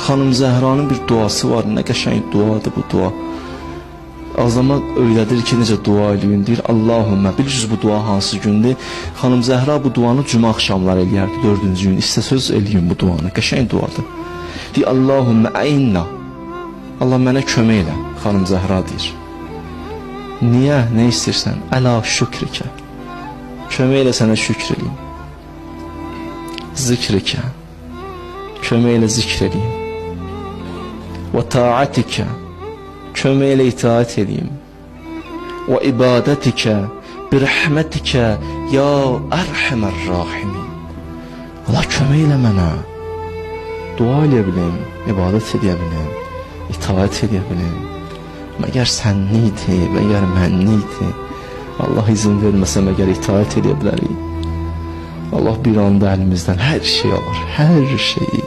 Xanım Zəhranın bir duası var. Nə qəşəng duadır bu dua. Azama öyrədir ki, necə dua eləyin. Deyir, Allahümmə, bilirsiniz bu dua hansı gündür? Xanım Zəhra bu duanı cümə axşamları eləyərdi, 4-cü gün. İstəsəz eləyin bu duanı, qəşəng duadır. Deyir, Allahümmə əynə. Allah mənə kömək elə, xanım Zəhra deyir. Niyə, nə istəyirsən? Əla şükrikə. Kömək elə sənə şükr eləyim. Zikrikə. Kömək elə zikr eləyim. Və taatikə. Kömək elə itaat edeyim. Və ibadətikə, bir rəhmətikə, ya ərhəmər rahimin. Allah kömək elə mənə. Dua eləyə bilim, ibadət edə bilim, itaat edə bilim. Məgər sənliydi, məgər mənliydi. Allah izin verməsə məgər itaat edə bilərik. Allah bir anda əlimizdən hər şey alır, hər şeyi.